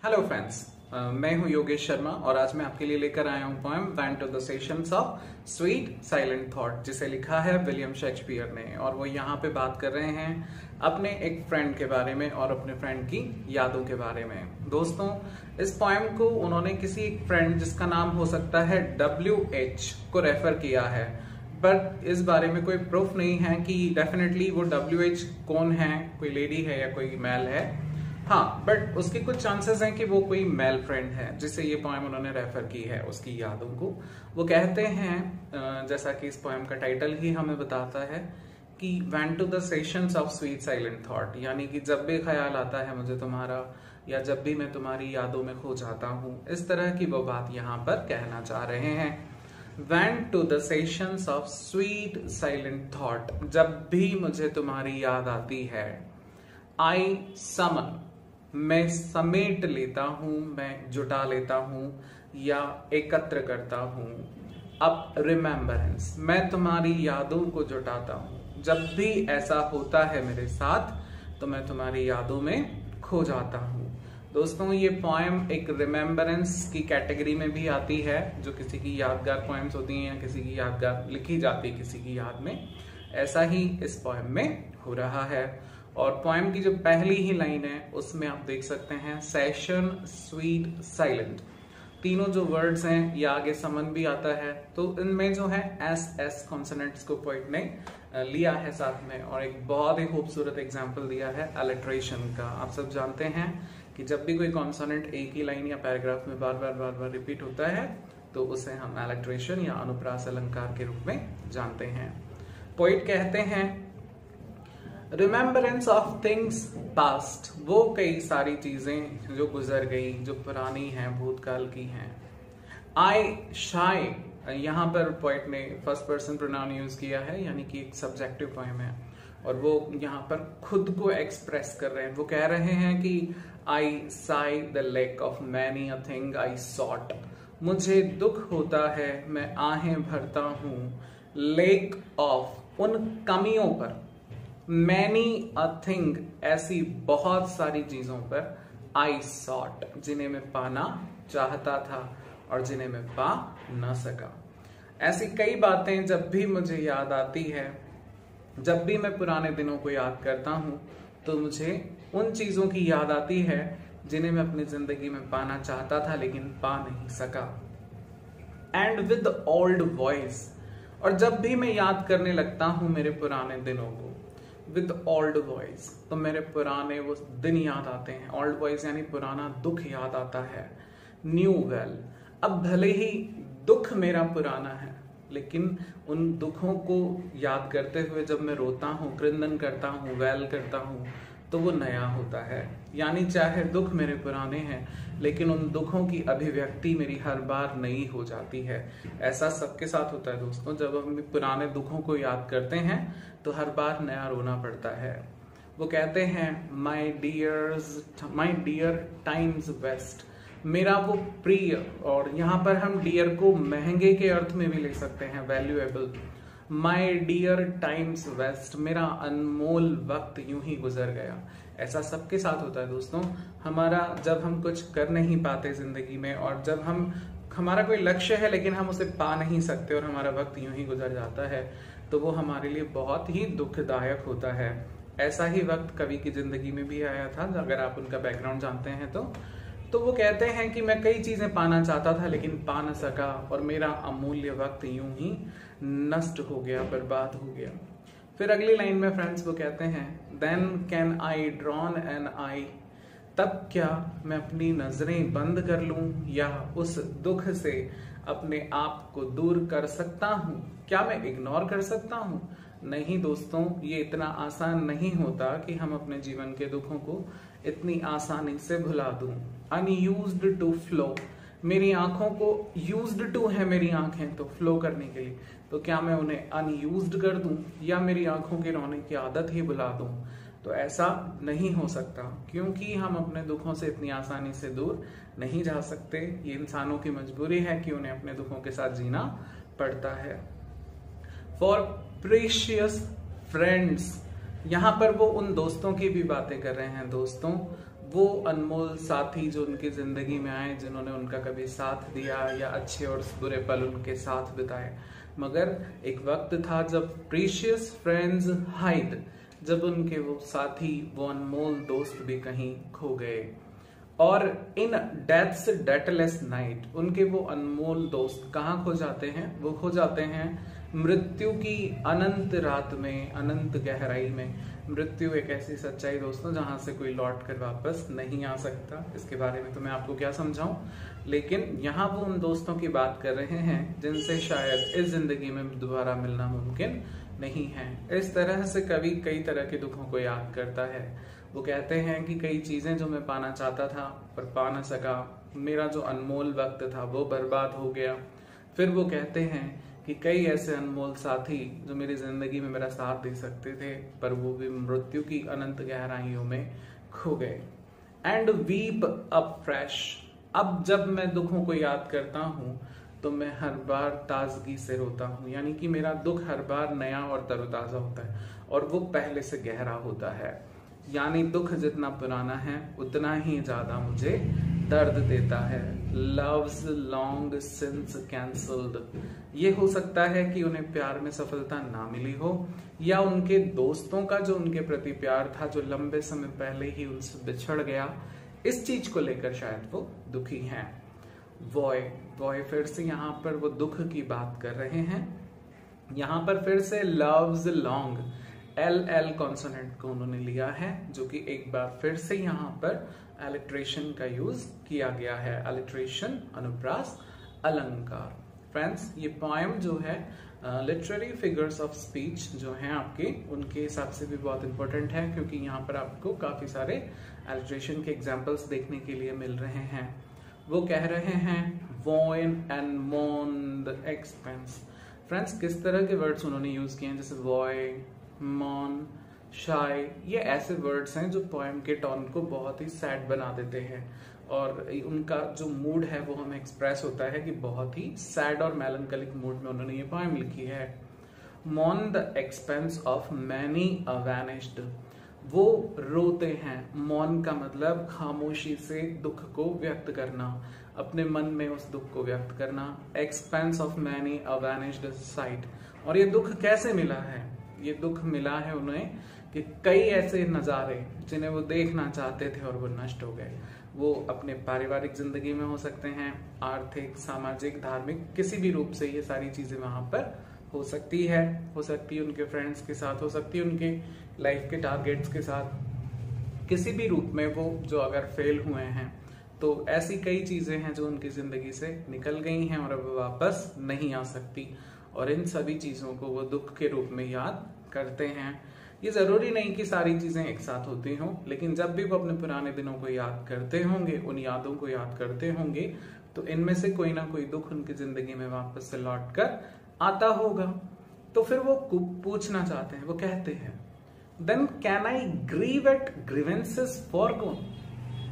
Hello friends, मैं हूं योगेश शर्मा और आज मैं आपके लिए लेकर आया हूं poem went to the sessions of sweet silent thought, जिसे लिखा है विलियम शेक्सपियर ने। और वो यहाँ पे बात कर रहे हैं अपने एक फ्रेंड के बारे में और अपने फ्रेंड की यादों के बारे में। दोस्तों, इस पोएम को उन्होंने किसी एक फ्रेंड जिसका नाम हो सकता है WH को रेफर किया है, बट इस बारे में कोई प्रूफ नहीं है कि डेफिनेटली वो WH कौन है, कोई लेडी है या कोई मेल है। हाँ, बट उसके कुछ चांसेस हैं कि वो कोई मेल फ्रेंड है जिसे ये पोएम उन्होंने रेफर की है उसकी यादों को। वो कहते हैं, जैसा कि इस पोएम का टाइटल ही हमें बताता है, कि went to the sessions of sweet silent thought, यानी कि जब भी ख्याल आता है मुझे तुम्हारा या जब भी मैं तुम्हारी यादों में खो जाता हूँ, इस तरह की वो बात यहाँ पर कहना चाह रहे हैं। Went to the sessions of sweet silent thought, जब भी मुझे तुम्हारी याद आती है। आई समन, मैं समेट लेता हूं, मैं जुटा लेता हूं या एकत्र करता हूं। अब रिमेम्बरेंस, मैं तुम्हारी यादों को जुटाता हूं। जब भी ऐसा होता है मेरे साथ तो मैं तुम्हारी यादों में खो जाता हूं। दोस्तों, ये पोएम एक रिमेम्बरेंस की कैटेगरी में भी आती है, जो किसी की यादगार पोएम्स होती हैं या किसी की यादगार लिखी जाती है किसी की याद में। ऐसा ही इस पोएम में हो रहा है। और पोएम की जो पहली ही लाइन है उसमें आप देख सकते हैं सेशन स्वीट साइलेंट, तीनों जो वर्ड्स हैं, या आगे समन भी आता है, तो इनमें जो है एस कॉन्सोनेंट्स को पोइट ने लिया है साथ में, और एक बहुत ही खूबसूरत एग्जांपल दिया है अलिट्रेशन का। आप सब जानते हैं कि जब भी कोई कॉन्सोनेंट एक ही लाइन या पैराग्राफ में बार बार रिपीट होता है तो उसे हम अलिट्रेशन या अनुप्रास अलंकार के रूप में जानते हैं। पोइट कहते हैं, रिमेम्बरेंस ऑफ थिंग्स पास्ट, वो कई सारी चीजें जो गुजर गई, जो पुरानी हैं, भूतकाल की हैं। आई शाई, यहाँ पर पोइट ने फर्स्ट पर्सन प्रोनाउन यूज किया है, यानी कि एक सब्जेक्टिव पोएम है और वो यहाँ पर खुद को एक्सप्रेस कर रहे हैं। वो कह रहे हैं कि I sigh the lack of many a thing I sought, मुझे दुख होता है मैं आहें भरता हूँ लेक ऑफ, उन कमियों पर, मैनी अ थिंग, ऐसी बहुत सारी चीजों पर, आई सॉट, जिन्हें मैं पाना चाहता था और जिन्हें मैं पा न सका। ऐसी कई बातें जब भी मुझे याद आती है, जब भी मैं पुराने दिनों को याद करता हूं, तो मुझे उन चीजों की याद आती है जिन्हें मैं अपनी जिंदगी में पाना चाहता था लेकिन पा नहीं सका। एंड विद ओल्ड वॉइस, और जब भी मैं याद करने लगता हूं मेरे पुराने दिनों को, विद ओल्ड वॉइस, तो मेरे पुराने वो दिन याद आते हैं। ओल्ड वॉइस यानी पुराना दुख याद आता है। न्यू वेल, अब भले ही दुख मेरा पुराना है, लेकिन उन दुखों को याद करते हुए जब मैं रोता हूँ, क्रंदन करता हूँ, वेल करता हूँ, तो वो नया होता है। यानी चाहे दुख मेरे पुराने हैं, लेकिन उन दुखों की अभिव्यक्ति मेरी हर बार नई हो जाती है। ऐसा सबके साथ होता है दोस्तों, जब हम पुराने दुखों को याद करते हैं तो हर बार नया रोना पड़ता है। वो कहते हैं, माई डियर टाइम्स वेस्ट, मेरा वो प्रिय, और यहाँ पर हम डियर को महंगे के अर्थ में भी ले सकते हैं, valuable. My dear times waste, मेरा अनमोल वक्त यूं ही गुजर गया। ऐसा सबके साथ होता है दोस्तों। जब हम कुछ कर नहीं पाते जिंदगी में, और जब हमारा कोई लक्ष्य है लेकिन हम उसे पा नहीं सकते और हमारा वक्त यूं ही गुजर जाता है, तो वो हमारे लिए बहुत ही दुखदायक होता है। ऐसा ही वक्त कवि की जिंदगी में भी आया था, अगर आप उनका बैकग्राउंड जानते हैं तो वो कहते हैं कि मैं कई चीजें पाना चाहता था लेकिन पा न सका, और मेरा अमूल्य वक्त यूं ही नष्ट हो गया, बर्बाद हो गया। फिर अगली लाइन में फ्रेंड्स वो कहते हैं, then can I drown an eye, तब क्या मैं अपनी नजरें बंद कर लूं या उस दुख से अपने आप को दूर कर सकता हूं? क्या मैं इग्नोर कर सकता हूं? नहीं दोस्तों, ये इतना आसान नहीं होता कि हम अपने जीवन के दुखों को इतनी आसानी से भुला दूं। अनयूज्ड टू फ्लो, मेरी आंखों को यूज्ड टू है मेरी आंखें तो फ्लो करने के लिए, तो क्या मैं उन्हें अनयूज्ड कर दूं या मेरी आंखों के रोने की आदत ही भुला दूं? तो ऐसा नहीं हो सकता, क्योंकि हम अपने दुखों से इतनी आसानी से दूर नहीं जा सकते। ये इंसानों की मजबूरी है कि उन्हें अपने दुखों के साथ जीना पड़ता है। फॉर प्रीशियस फ्रेंड्स, यहाँ पर वो उन दोस्तों की भी बातें कर रहे हैं दोस्तों, वो अनमोल साथी जो उनकी जिंदगी में आए, जिन्होंने उनका कभी साथ दिया या अच्छे और बुरे पल उनके साथ बिताए। मगर एक वक्त था जब प्रीशियस फ्रेंड्स हाइड, जब उनके वो साथी, वो अनमोल दोस्त भी कहीं खो गए। और इन डेथ्स डेथलेस नाइट, उनके वो अनमोल दोस्त कहाँ खो जाते हैं? वो खो जाते हैं मृत्यु की अनंत रात में, अनंत गहराई में। मृत्यु एक ऐसी सच्चाई दोस्तों जहां से कोई लौट कर वापस नहीं आ सकता। इसके बारे में तो मैं आपको क्या समझाऊं, लेकिन यहाँ वो उन दोस्तों की बात कर रहे हैं जिनसे शायद इस जिंदगी में दोबारा मिलना मुमकिन नहीं है। इस तरह से कवि कई तरह के दुखों को याद करता है। वो कहते हैं कि कई चीजें जो मैं पाना चाहता था पर पा न सका, मेरा जो अनमोल वक्त था वो बर्बाद हो गया। फिर वो कहते हैं कि कई ऐसे अनमोल साथी जो मेरी जिंदगी में मेरा साथ दे सकते थे, पर वो भी मृत्यु की अनंत गहराइयों में खो गए। एंड वीप अप फ्रेश, अब जब मैं दुखों को याद करता हूं तो मैं हर बार ताजगी से रोता हूं, यानी कि मेरा दुख हर बार नया और तरोताजा होता है और वो पहले से गहरा होता है। यानी दुख जितना पुराना है उतना ही ज्यादा मुझे दर्द देता है। लव्स लॉन्ग सिंस कैंसल्ड, ये हो सकता है कि उन्हें प्यार में सफलता ना मिली हो, या उनके दोस्तों का जो उनके प्रति प्यार था जो लंबे समय पहले ही उनसे बिछड़ गया, इस चीज को लेकर शायद वो दुखी हैं। वॉय फिर से यहाँ पर वो दुख की बात कर रहे हैं। यहाँ पर फिर से लव्स लॉन्ग, एल कॉन्सोनेंट को उन्होंने लिया है, जो कि एक बार फिर से यहाँ पर एलिट्रेशन का यूज किया गया है। एलिट्रेशन, अनुप्रास, अलंकार। फ्रेंड्स, ये पोएम जो है लिटरेरी फिगर्स ऑफ स्पीच जो हैं आपके, उनके हिसाब से भी बहुत इंपॉर्टेंट है, क्योंकि यहाँ पर आपको काफी सारे एलिट्रेशन के एग्जाम्पल्स देखने के लिए मिल रहे हैं। वो कह रहे हैं वॉइन एंड मोन द एक्सपेंस। फ्रेंड्स, किस तरह के वर्ड्स उन्होंने यूज किए हैं, जैसे वॉय, मॉन, शाय, ये ऐसे वर्ड्स हैं जो पोएम के टोन को बहुत ही सैड बना देते हैं और उनका जो मूड है वो हमें एक्सप्रेस होता है कि बहुत ही सैड और मेलंकलिक मूड में उन्होंने ये पोएम लिखी है। Moan the expense of many vanished, वो रोते हैं। मौन का मतलब खामोशी से दुख को व्यक्त करना, अपने मन में उस दुख को व्यक्त करना। Expense of many vanished site, और ये दुख कैसे मिला है? ये दुख मिला है उन्हें कि कई ऐसे नज़ारे जिन्हें वो देखना चाहते थे और वो नष्ट हो गए। वो अपने पारिवारिक जिंदगी में हो सकते हैं, आर्थिक, सामाजिक, धार्मिक, किसी भी रूप से ये सारी चीजें वहां पर हो सकती है उनके फ्रेंड्स के साथ, हो सकती है उनके लाइफ के टारगेट्स के साथ, किसी भी रूप में वो जो अगर फेल हुए हैं तो ऐसी कई चीजें हैं जो उनकी जिंदगी से निकल गई हैं और अब वापस नहीं आ सकती, और इन सभी चीजों को वो दुख के रूप में याद करते हैं। ये जरूरी नहीं कि सारी चीजें एक साथ होती हों, लेकिन जब भी वो अपने पुराने दिनों को याद करते होंगे, उन यादों को याद करते होंगे, तो इनमें से कोई ना कोई दुख उनकी जिंदगी में वापस से लौट कर आता होगा। तो फिर वो पूछना चाहते हैं, वो कहते हैं then can I grieve at grievances forgone,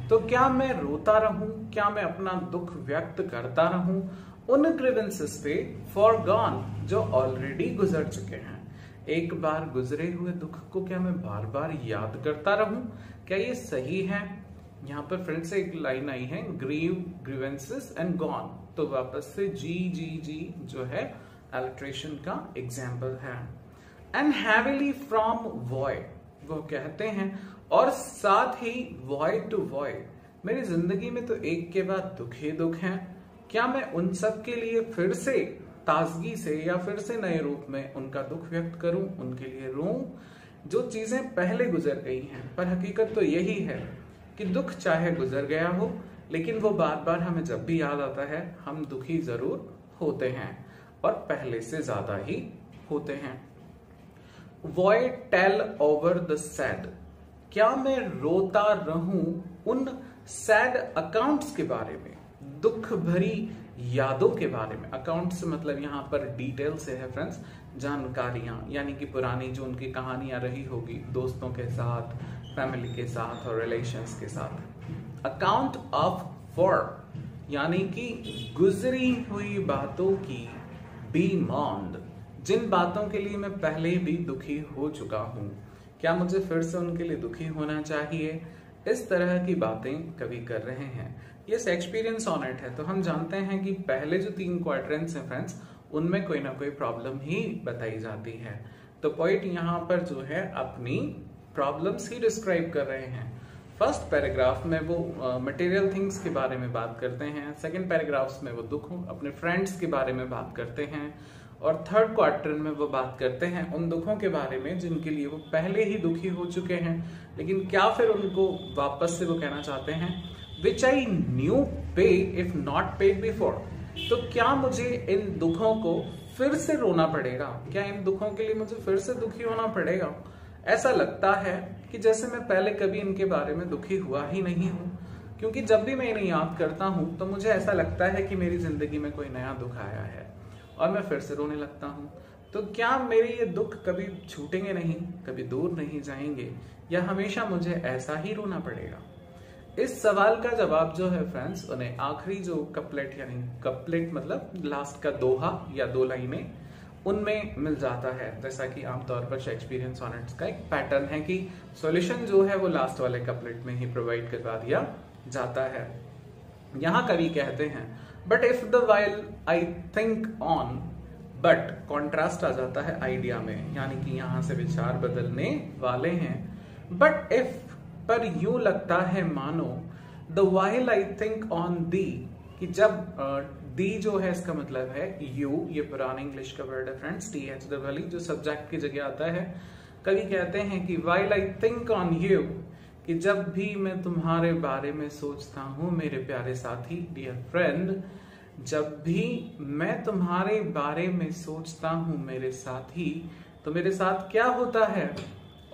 तो क्या मैं रोता रहूं, क्या मैं अपना दुख व्यक्त करता रहूं उन ग्रीवेंसेस पे फॉरगॉन जो ऑलरेडी गुजर चुके हैं। एक बार गुजरे हुए दुख को क्या मैं बार बार याद करता रहूं? क्या ये सही है? यहाँ पर फ्रेंड से एक लाइन आई है, ग्रीव, ग्रीवेंसेस एंड गॉन, तो वापस से जी जो है एलिट्रेशन का एग्जाम्पल है। एंड हैवीली फ्रॉम वॉय, वो कहते हैं, और साथ ही वॉय टू वॉय, मेरी जिंदगी में तो एक के बाद दुख ही दुख हैं। क्या मैं उन सब के लिए फिर से ताजगी से या फिर से नए रूप में उनका दुख व्यक्त करूं, उनके लिए रोऊं, जो चीजें पहले गुजर गई हैं? पर हकीकत तो यही है कि दुख चाहे गुजर गया हो, लेकिन वो बार बार हमें जब भी याद आता है हम दुखी जरूर होते हैं, और पहले से ज्यादा ही होते हैं। वॉय टेल ओवर द सैड, क्या मैं रोता रहूं उन सैड अकाउंट्स के बारे में, दुख भरी यादों के बारे में। अकाउंट से मतलब यहाँ पर डिटेल से है फ्रेंड्स, जानकारियां, यानी कि पुरानी जो उनकी कहानियां रही होगी दोस्तों के साथ, फैमिली के साथ और रिलेशंस के साथ। अकाउंट ऑफ फॉर, यानी कि गुजरी हुई बातों की, बी मॉन्ड, जिन बातों के लिए मैं पहले भी दुखी हो चुका हूं, क्या मुझे फिर से उनके लिए दुखी होना चाहिए? इस तरह की बातें कवि कर रहे हैं। ये शेक्सपियरियन सोनेट है, तो हम जानते हैं कि पहले जो 3 क्वाड्रेंट्स हैं फ्रेंड्स, उनमें कोई ना कोई प्रॉब्लम ही बताई जाती है। तो पोइट यहाँ पर जो है अपनी प्रॉब्लम्स ही डिस्क्राइब कर रहे हैं। फर्स्ट पैराग्राफ में वो मटेरियल थिंग्स के बारे में बात करते हैं, सेकंड पैराग्राफ्स में वो दुखों, अपने फ्रेंड्स के बारे में बात करते हैं, और थर्ड क्वार्टर में वो बात करते हैं उन दुखों के बारे में जिनके लिए वो पहले ही दुखी हो चुके हैं, लेकिन क्या फिर उनको वापस से वो कहना चाहते हैं, विच आई न्यू पे इफ नॉट पेड बिफोर। तो क्या मुझे इन दुखों को फिर से रोना पड़ेगा, क्या इन दुखों के लिए मुझे फिर से दुखी होना पड़ेगा? ऐसा लगता है कि जैसे मैं पहले कभी इनके बारे में दुखी हुआ ही नहीं हूं, क्योंकि जब भी मैं इन्हें याद करता हूं तो मुझे ऐसा लगता है कि मेरी जिंदगी में कोई नया दुख आया है और मैं फिर से रोने लगता हूं। तो क्या मेरे ये दुख कभी छूटेंगे नहीं, कभी दूर नहीं जाएंगे, या हमेशा मुझे ऐसा ही रोना पड़ेगा? इस सवाल का जवाब जो है फ्रेंड्स, उन्हें आखिरी जो कपलेट, यानी कपलेट मतलब लास्ट का दोहा या 2 लाइनें, उनमें मिल जाता है। जैसा कि आमतौर पर शेक्सपियरियन सोनेट्स का एक पैटर्न है कि सॉल्यूशन जो है वो लास्ट वाले कपलेट में ही प्रोवाइड करवा दिया जाता है। यहाँ कवि कहते हैं, but if the while I think on, but contrast आ जाता है आइडिया में, यानी कि यहाँ से विचार बदलने वाले हैं। बट इफ, पर यूं लगता है मानो, the while I think on the, कि जब दी जो है इसका मतलब है यू, ये पुराने इंग्लिश का वर्ड है फ्रेंड्स, TH डबल जो सब्जेक्ट की जगह आता है। कवि कहते हैं कि while I think on you, कि जब भी मैं तुम्हारे बारे में सोचता हूं मेरे प्यारे साथी, डियर फ्रेंड, जब भी मैं तुम्हारे बारे में सोचता हूं मेरे साथी, तो मेरे साथ क्या होता है?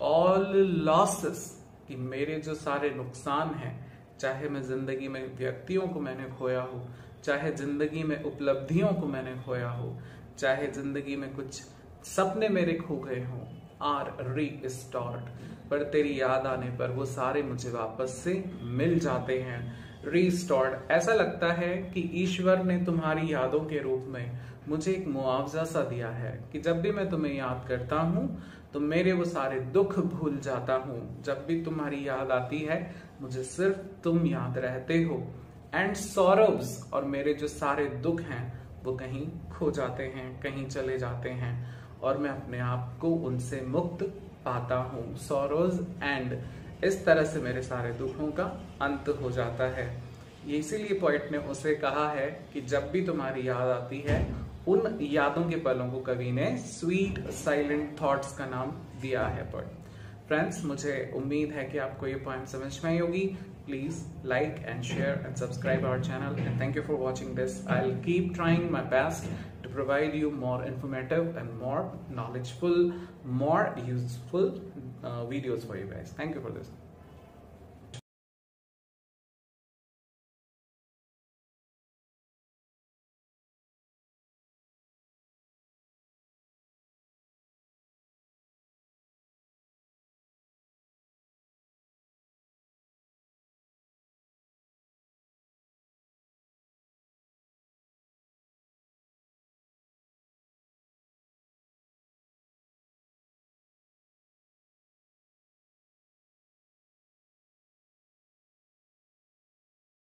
ऑल लॉसेस, कि मेरे जो सारे नुकसान हैं, चाहे मैं जिंदगी में व्यक्तियों को मैंने खोया हो, चाहे जिंदगी में उपलब्धियों को मैंने खोया हो, चाहे जिंदगी में कुछ सपने मेरे खो गए हों, आर रीस्टोर्ड, पर तेरी याद आने पर वो सारे मुझे वापस से मिल जाते हैं। रीस्टोर्ड, ऐसा लगता है कि ईश्वर ने तुम्हारी यादों के रूप में मुझे एक मुआवजा सा दिया है कि जब भी मैं तुम्हें याद करता हूं तो मेरे वो सारे दुख भूल जाता हूं। जब भी तुम्हारी याद आती है मुझे सिर्फ तुम याद रहते हो। एंड सॉरोव्स, और मेरे जो सारे दुख हैं वो कहीं खो जाते हैं, कहीं चले जाते हैं, और मैं अपने आप को उनसे मुक्त पाता हूँ। सॉरोज एंड, इस तरह से मेरे सारे दुखों का अंत हो जाता है। ये इसीलिए पोइट ने उसे कहा है कि जब भी तुम्हारी याद आती है, उन यादों के पलों को कवि ने स्वीट साइलेंट थॉट्स का नाम दिया है। पोइट फ्रेंड्स, मुझे उम्मीद है कि आपको ये पोएम समझ में आई होगी। Please like and share and subscribe our channel, and thank you for watching this. I'll keep trying my best to provide you more informative and more knowledgeable, more useful videos for you guys. Thank you for this.